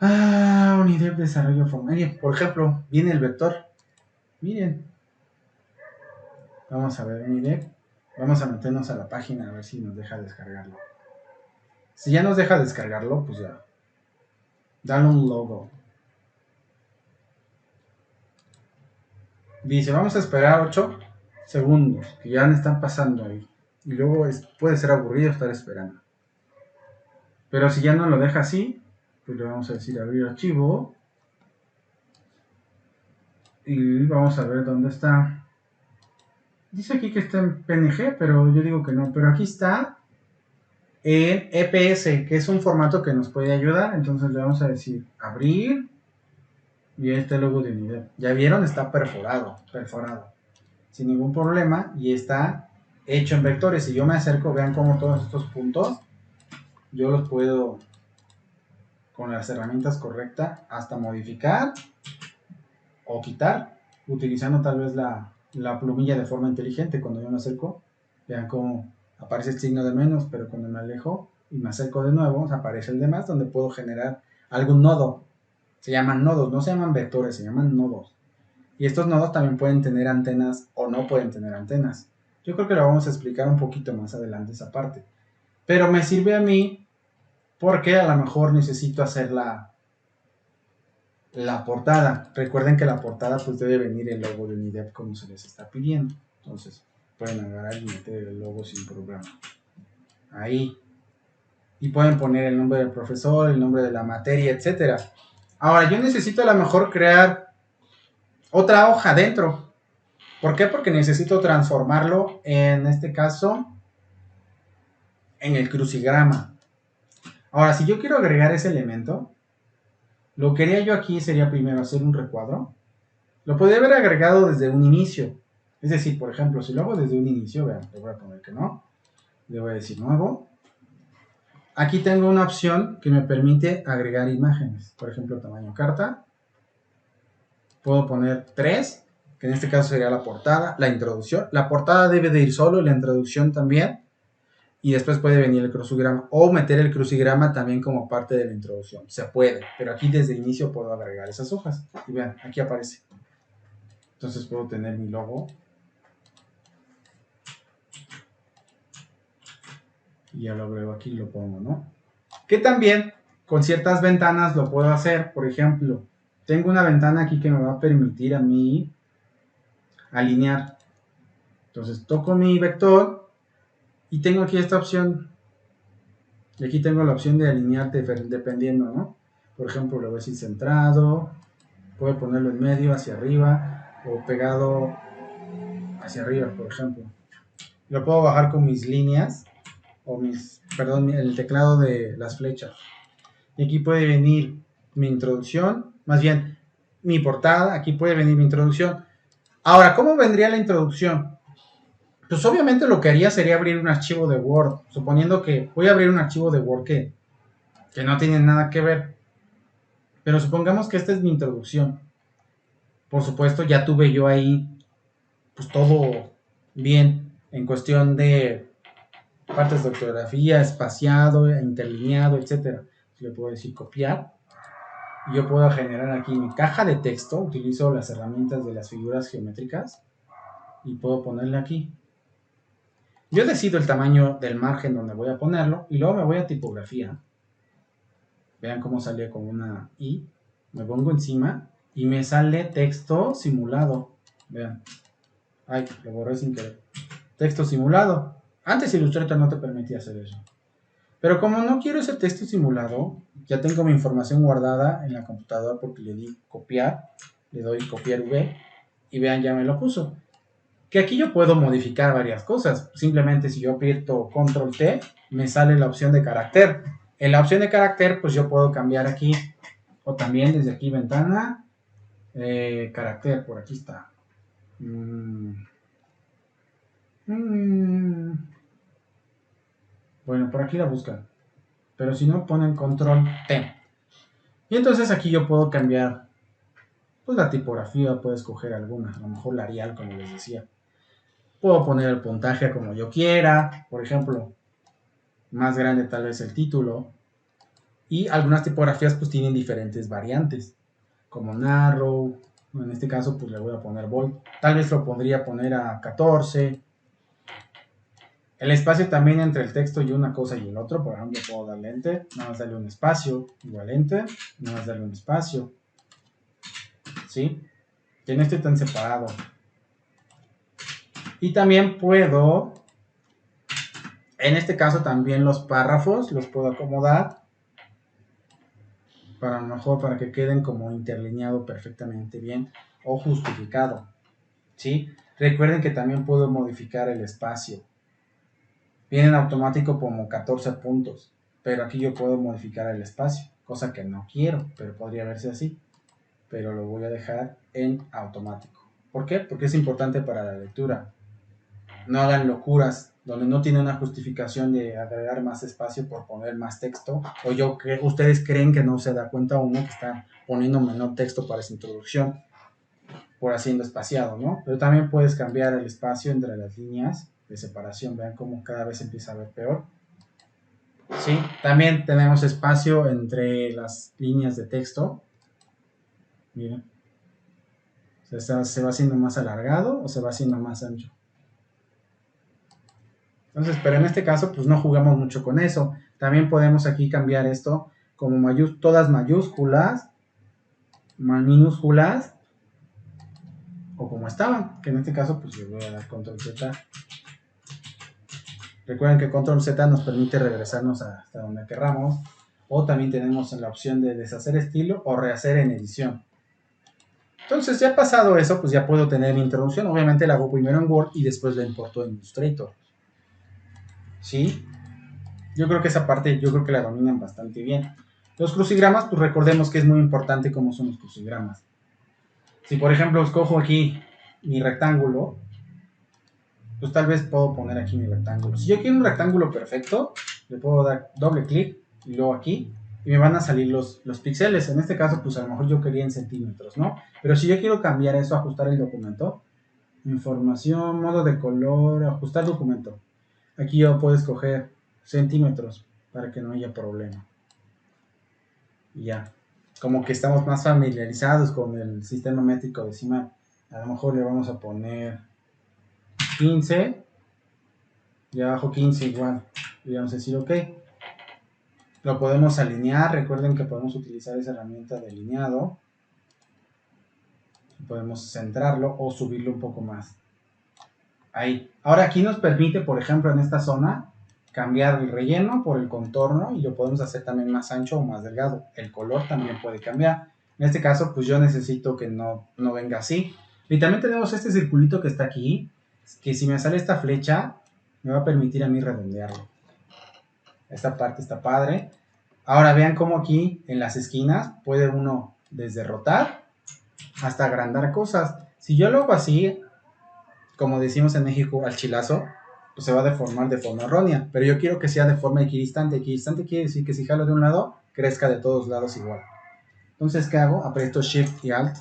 Unidad de desarrollo formal. Por ejemplo, viene el vector. Miren. Vamos a ver Unidad. Vamos a meternos a la página a ver si nos deja descargarlo. Si ya nos deja descargarlo, pues ya. Dale un logo. Dice, vamos a esperar 8 segundos, que ya me están pasando ahí. Y luego puede ser aburrido estar esperando. Pero si ya no lo deja así, pues le vamos a decir abrir archivo. Y vamos a ver dónde está. Dice aquí que está en PNG, pero yo digo que no. Pero aquí está en EPS, que es un formato que nos puede ayudar. Entonces le vamos a decir abrir. Y este logo de unidad. Ya vieron, está perforado. Sin ningún problema. Y está hecho en vectores. Si yo me acerco, vean cómo todos estos puntos, yo los puedo, con las herramientas correctas, hasta modificar o quitar, utilizando tal vez la plumilla de forma inteligente. Cuando yo me acerco, vean cómo aparece el signo de menos, pero cuando me alejo y me acerco de nuevo, aparece el de más, donde puedo generar algún nodo. Se llaman nodos, no se llaman vectores, se llaman nodos. Y estos nodos también pueden tener antenas o no pueden tener antenas. Yo creo que lo vamos a explicar un poquito más adelante esa parte. Pero me sirve a mí porque a lo mejor necesito hacer la portada. Recuerden que la portada pues debe venir el logo de Unidep como se les está pidiendo. Entonces pueden agarrar y meter el logo sin problema. Ahí. Y pueden poner el nombre del profesor, el nombre de la materia, etc. Ahora yo necesito a lo mejor crear otra hoja dentro. ¿Por qué? Porque necesito transformarlo, en este caso, en el crucigrama. Ahora, si yo quiero agregar ese elemento, lo que haría yo aquí sería primero hacer un recuadro. Lo podría haber agregado desde un inicio. Es decir, por ejemplo, si lo hago desde un inicio, vean, le voy a poner que no. Le voy a decir nuevo. Aquí tengo una opción que me permite agregar imágenes. Por ejemplo, tamaño carta. Puedo poner 3, que en este caso sería la portada, la introducción. La portada debe de ir solo y la introducción también. Y después puede venir el crucigrama. O meter el crucigrama también como parte de la introducción. Se puede. Pero aquí desde el inicio puedo agregar esas hojas. Y vean, aquí aparece. Entonces puedo tener mi logo. Y ya lo agrego aquí y lo pongo, ¿no? Que también con ciertas ventanas lo puedo hacer. Por ejemplo, tengo una ventana aquí que me va a permitir a mí alinear. Entonces toco mi vector y tengo aquí esta opción. Y aquí tengo la opción de alinear dependiendo, ¿no? Por ejemplo, le voy a decir centrado. Puedo ponerlo en medio, hacia arriba. O pegado hacia arriba, por ejemplo. Lo puedo bajar con mis líneas. Perdón, el teclado de las flechas. Y aquí puede venir mi introducción, más bien mi portada, aquí puede venir mi introducción. Ahora, ¿cómo vendría la introducción? Pues obviamente lo que haría sería abrir un archivo de Word, suponiendo que voy a abrir un archivo de Word que no tiene nada que ver. Pero supongamos que esta es mi introducción. Por supuesto, ya tuve yo ahí pues todo bien en cuestión de partes de ortografía, espaciado, interlineado, etc. Le puedo decir copiar. Yo puedo generar aquí mi caja de texto, utilizo las herramientas de las figuras geométricas y puedo ponerle aquí. Yo decido el tamaño del margen donde voy a ponerlo y luego me voy a tipografía. Vean cómo sale con una I. Me pongo encima y me sale texto simulado. Vean. Ay, lo borré sin querer. Texto simulado. Antes Illustrator no te permitía hacer eso. Pero como no quiero ese texto simulado, ya tengo mi información guardada en la computadora porque le di copiar, le doy copiar V y vean, ya me lo puso. Que aquí yo puedo modificar varias cosas. Simplemente si yo aprieto Control T, me sale la opción de carácter. En la opción de carácter, pues yo puedo cambiar aquí, o también desde aquí ventana, carácter, por aquí está. Bueno, por aquí la buscan. Pero si no, ponen Control T. Y entonces aquí yo puedo cambiar pues la tipografía, puedo escoger alguna, a lo mejor la Arial, como les decía. Puedo poner el puntaje como yo quiera, por ejemplo, más grande tal vez el título. Y algunas tipografías pues tienen diferentes variantes, como narrow, en este caso pues le voy a poner bold, tal vez lo podría poner a 14. El espacio también entre el texto y una cosa y el otro, por ejemplo, puedo darle enter, nada más darle un espacio, igual enter, nada más darle un espacio, ¿sí? Que no esté tan separado. Y también puedo, en este caso también los párrafos los puedo acomodar para mejor, para que queden como interlineado perfectamente bien o justificado, ¿sí? Recuerden que también puedo modificar el espacio. Viene en automático como 14 puntos, pero aquí yo puedo modificar el espacio, cosa que no quiero, pero podría verse así. Pero lo voy a dejar en automático. ¿Por qué? Porque es importante para la lectura. No hagan locuras donde no tiene una justificación de agregar más espacio por poner más texto, o ustedes creen que no se da cuenta uno que está poniendo menor texto para esa introducción por haciendo espaciado, ¿no? Pero también puedes cambiar el espacio entre las líneas de separación. Vean cómo cada vez empieza a ver peor. Sí, también tenemos espacio entre las líneas de texto. Miren, se va haciendo más alargado o se va haciendo más ancho. Entonces, pero en este caso pues no jugamos mucho con eso. También podemos aquí cambiar esto como todas mayúsculas, minúsculas o como estaban, que en este caso pues le voy a dar control Z. Recuerden que control Z nos permite regresarnos hasta donde querramos, o también tenemos la opción de deshacer estilo o rehacer en edición. Entonces ya pasado eso, pues ya puedo tener mi introducción. Obviamente la hago primero en Word y después la importo en Illustrator. ¿Sí? Yo creo que esa parte, yo creo que la dominan bastante bien. Los crucigramas, pues recordemos que es muy importante cómo son los crucigramas. Si por ejemplo escojo aquí mi rectángulo, pues tal vez puedo poner aquí mi rectángulo. Si yo quiero un rectángulo perfecto, le puedo dar doble clic y luego aquí, y me van a salir los píxeles. En este caso, pues a lo mejor yo quería en centímetros, ¿no? Pero si yo quiero cambiar eso, ajustar el documento, información, modo de color, ajustar documento. Aquí yo puedo escoger centímetros para que no haya problema. Y ya, como que estamos más familiarizados con el sistema métrico decimal. A lo mejor le vamos a poner 15 y abajo 15 igual. Y vamos a decir ok. Lo podemos alinear. Recuerden que podemos utilizar esa herramienta de alineado. Podemos centrarlo o subirlo un poco más. Ahí. Ahora aquí nos permite, por ejemplo, en esta zona, cambiar el relleno por el contorno y lo podemos hacer también más ancho o más delgado. El color también puede cambiar. En este caso, pues yo necesito que no venga así. Y también tenemos este circulito que está aquí, que si me sale esta flecha, me va a permitir a mí redondearlo. Esta parte está padre. Ahora vean cómo aquí en las esquinas puede uno desde rotar hasta agrandar cosas. Si yo lo hago así, como decimos en México, al chilazo, pues se va a deformar de forma errónea. Pero yo quiero que sea de forma equidistante. Equidistante quiere decir que si jalo de un lado, crezca de todos lados igual. Entonces, ¿qué hago? Aprieto Shift y Alt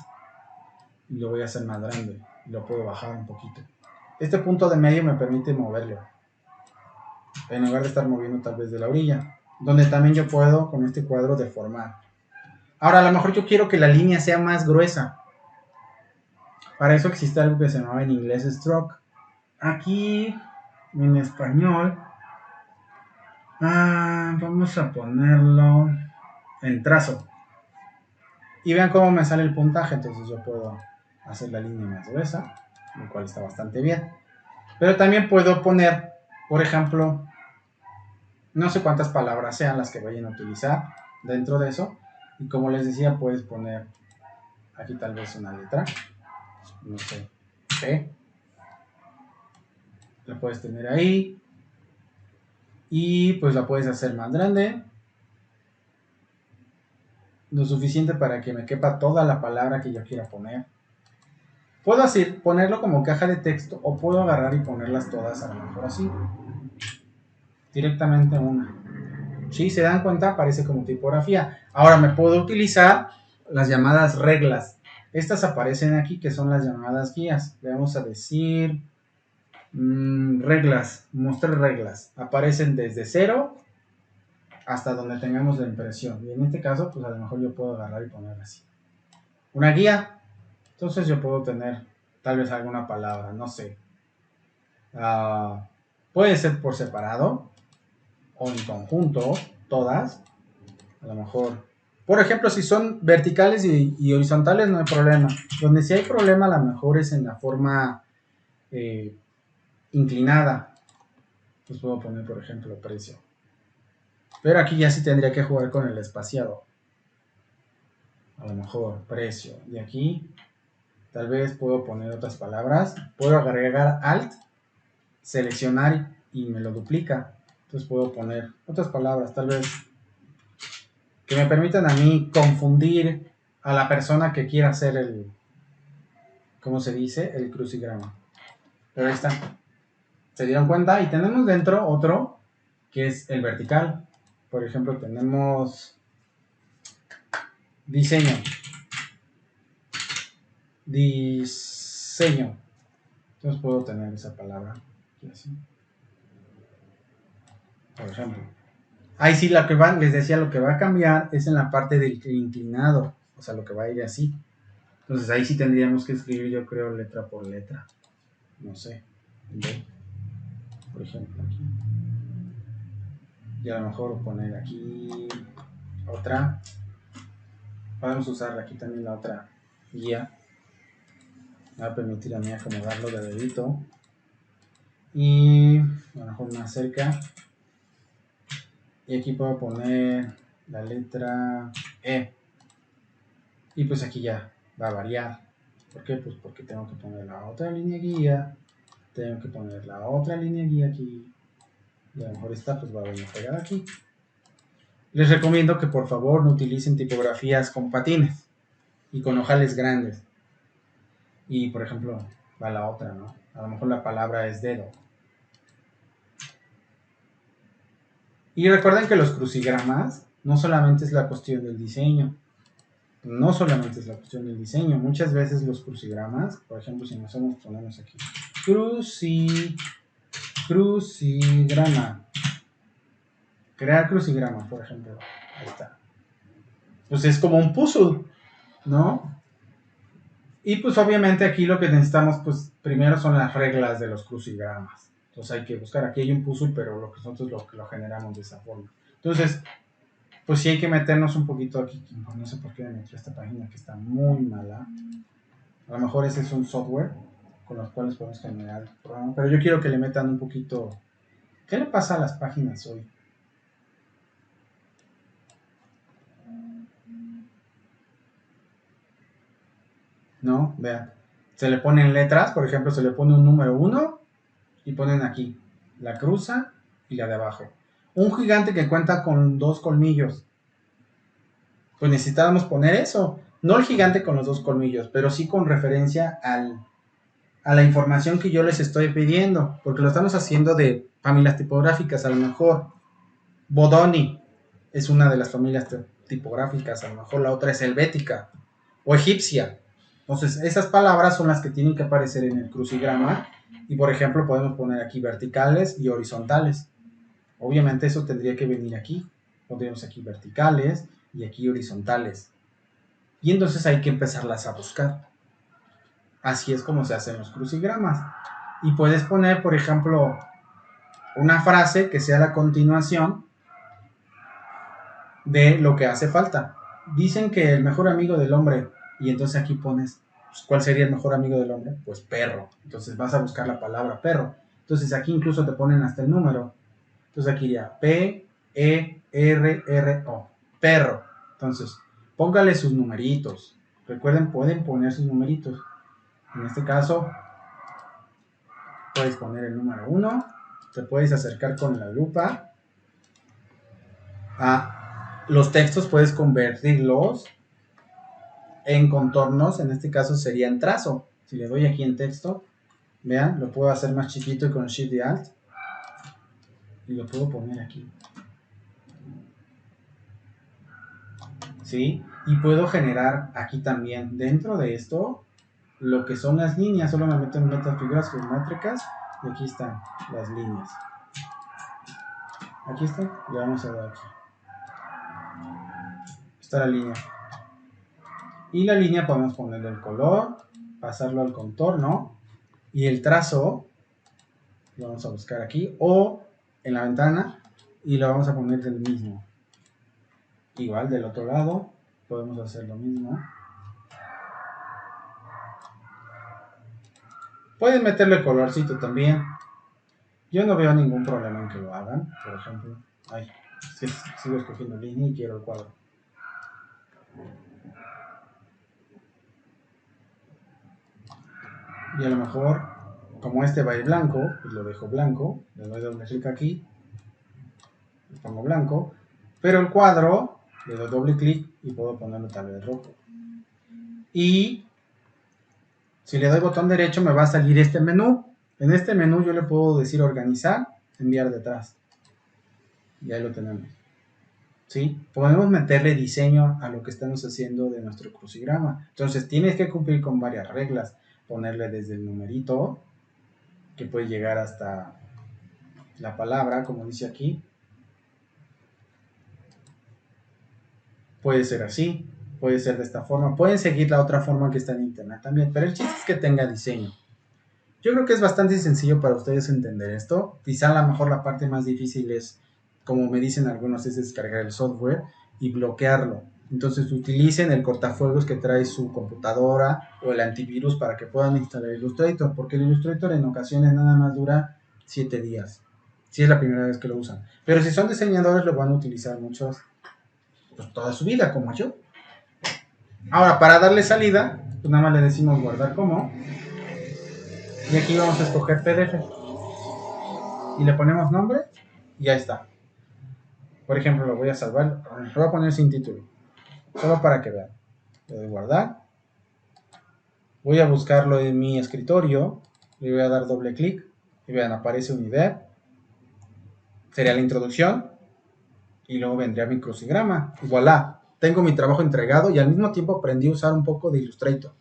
y lo voy a hacer más grande. Y lo puedo bajar un poquito. Este punto de medio me permite moverlo, en lugar de estar moviendo tal vez de la orilla. Donde también yo puedo, con este cuadro, deformar. Ahora, a lo mejor yo quiero que la línea sea más gruesa. Para eso existe algo que se llama en inglés stroke. Aquí, en español, vamos a ponerlo en trazo. Y vean cómo me sale el puntaje. Entonces yo puedo hacer la línea más gruesa, lo cual está bastante bien. Pero también puedo poner, por ejemplo, no sé cuántas palabras sean las que vayan a utilizar dentro de eso. Y como les decía, puedes poner aquí tal vez una letra, no sé, P. La puedes tener ahí. Y pues la puedes hacer más grande. Lo suficiente para que me quepa toda la palabra que yo quiera poner. Puedo así ponerlo como caja de texto o puedo agarrar y ponerlas todas a lo mejor así. Directamente una. Si se dan cuenta, aparece como tipografía. Ahora me puedo utilizar las llamadas reglas. Estas aparecen aquí, que son las llamadas guías. Le vamos a decir reglas, mostrar reglas. Aparecen desde 0 hasta donde tengamos la impresión. Y en este caso, pues a lo mejor yo puedo agarrar y poner así. Una guía. Entonces yo puedo tener tal vez alguna palabra, no sé. Puede ser por separado o en conjunto, todas. A lo mejor. Por ejemplo, si son verticales y horizontales no hay problema. Donde sí hay problema a lo mejor es en la forma inclinada. Pues puedo poner, por ejemplo, precio. Pero aquí ya sí tendría que jugar con el espaciado. A lo mejor precio. Y aquí tal vez puedo poner otras palabras. Puedo agregar Alt, seleccionar y me lo duplica. Entonces puedo poner otras palabras, tal vez que me permitan a mí confundir a la persona que quiera hacer el, ¿cómo se dice? El crucigrama. Pero ahí está. ¿Se dieron cuenta? Y tenemos dentro otro que es el vertical. Por ejemplo, tenemos diseño. Diseño. Entonces puedo tener esa palabra aquí así. Por ejemplo. Ahí sí, lo que va, les decía, lo que va a cambiar es en la parte del inclinado. O sea, lo que va a ir así. Entonces ahí sí tendríamos que escribir, yo creo, letra por letra. No sé. Por ejemplo, aquí. Y a lo mejor poner aquí otra. Podemos usar aquí también la otra guía. Me va a permitir a mí acomodarlo de dedito. Y a lo mejor más cerca. Y aquí puedo poner la letra E. Y pues aquí ya va a variar. ¿Por qué? Pues porque tengo que poner la otra línea guía. Tengo que poner la otra línea guía aquí. Y a lo mejor esta pues va a venir pegada aquí. Les recomiendo que por favor no utilicen tipografías con patines y con ojales grandes. Y por ejemplo, va la otra, ¿no? A lo mejor la palabra es dedo. Y recuerden que los crucigramas no solamente es la cuestión del diseño. No solamente es la cuestión del diseño. Muchas veces los crucigramas, por ejemplo, si nosotros ponemos aquí crucigrama. Crear crucigrama, por ejemplo. Ahí está. Pues es como un puzzle, ¿no? Y pues obviamente aquí lo que necesitamos, pues primero son las reglas de los crucigramas. Entonces hay que buscar, aquí hay un puzzle, pero nosotros lo generamos de esa forma. Entonces, pues sí hay que meternos un poquito aquí. No sé por qué me metí a esta página que está muy mala. A lo mejor ese es un software con los cuales podemos generar el programa. Pero yo quiero que le metan un poquito. ¿Qué le pasa a las páginas hoy? ¿No? Vean. Se le ponen letras, por ejemplo, se le pone un número 1 y ponen aquí la cruza y la de abajo. Un gigante que cuenta con 2 colmillos. Pues necesitábamos poner eso. No el gigante con los 2 colmillos, pero sí con referencia a la información que yo les estoy pidiendo. Porque lo estamos haciendo de familias tipográficas. A lo mejor Bodoni es una de las familias tipográficas. A lo mejor la otra es helvética o egipcia. Entonces, esas palabras son las que tienen que aparecer en el crucigrama. Y, por ejemplo, podemos poner aquí verticales y horizontales. Obviamente eso tendría que venir aquí. Pondríamos aquí verticales y aquí horizontales. Y entonces hay que empezarlas a buscar. Así es como se hacen los crucigramas. Y puedes poner, por ejemplo, una frase que sea la continuación de lo que hace falta. Dicen que el mejor amigo del hombre, y entonces aquí pones, pues, ¿cuál sería el mejor amigo del hombre? Pues perro. Entonces vas a buscar la palabra perro. Entonces aquí incluso te ponen hasta el número. Entonces aquí iría P-E-R-R-O. Perro. Entonces, póngale sus numeritos. Recuerden, pueden poner sus numeritos. En este caso, puedes poner el número 1. Te puedes acercar con la lupa a los textos, puedes convertirlos en contornos. En este caso sería en trazo. Si le doy aquí en texto, vean, lo puedo hacer más chiquito y con Shift y Alt. Y lo puedo poner aquí. ¿Sí? Y puedo generar aquí también, dentro de esto, lo que son las líneas. Solo me meto en metafiguras geométricas y aquí están las líneas. Aquí está, le vamos a dar aquí. Está la línea. Y la línea podemos ponerle el color, pasarlo al contorno y el trazo lo vamos a buscar aquí o en la ventana y lo vamos a poner del mismo. Igual del otro lado podemos hacer lo mismo. Pueden meterle colorcito también. Yo no veo ningún problema en que lo hagan. Por ejemplo, sigo escogiendo línea y quiero el cuadro. Y a lo mejor, como este va a ir blanco, pues lo dejo blanco. Le doy doble clic aquí. Le pongo blanco. Pero el cuadro, le doy doble clic y puedo ponerlo tal vez rojo. Y si le doy botón derecho me va a salir este menú. En este menú yo le puedo decir organizar, enviar detrás. Y ahí lo tenemos. ¿Sí? Podemos meterle diseño a lo que estamos haciendo de nuestro crucigrama. Entonces tienes que cumplir con varias reglas. Ponerle desde el numerito, que puede llegar hasta la palabra, como dice aquí. Puede ser así, puede ser de esta forma. Pueden seguir la otra forma que está en internet también, pero el chiste es que tenga diseño. Yo creo que es bastante sencillo para ustedes entender esto. Quizá a lo mejor la parte más difícil es, como me dicen algunos, es descargar el software y bloquearlo. Entonces utilicen el cortafuegos que trae su computadora o el antivirus para que puedan instalar Illustrator, porque el Illustrator en ocasiones nada más dura 7 días, si es la primera vez que lo usan. Pero si son diseñadores lo van a utilizar muchos, pues toda su vida, como yo. Ahora, para darle salida, pues nada más le decimos guardar como. Y aquí vamos a escoger PDF. Y le ponemos nombre y ya está. Por ejemplo, lo voy a salvar. Lo voy a poner sin título. Solo para que vean. Le doy guardar. Voy a buscarlo en mi escritorio. Le voy a dar doble clic. Y vean, aparece un IDEP. Sería la introducción. Y luego vendría mi crucigrama. Y voilà. Tengo mi trabajo entregado y al mismo tiempo aprendí a usar un poco de Illustrator.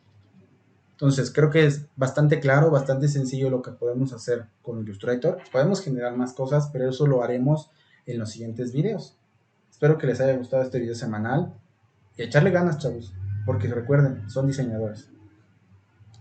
Entonces creo que es bastante claro, bastante sencillo lo que podemos hacer con Illustrator. Podemos generar más cosas, pero eso lo haremos en los siguientes videos. Espero que les haya gustado este video semanal y echarle ganas, chavos, porque recuerden, son diseñadores.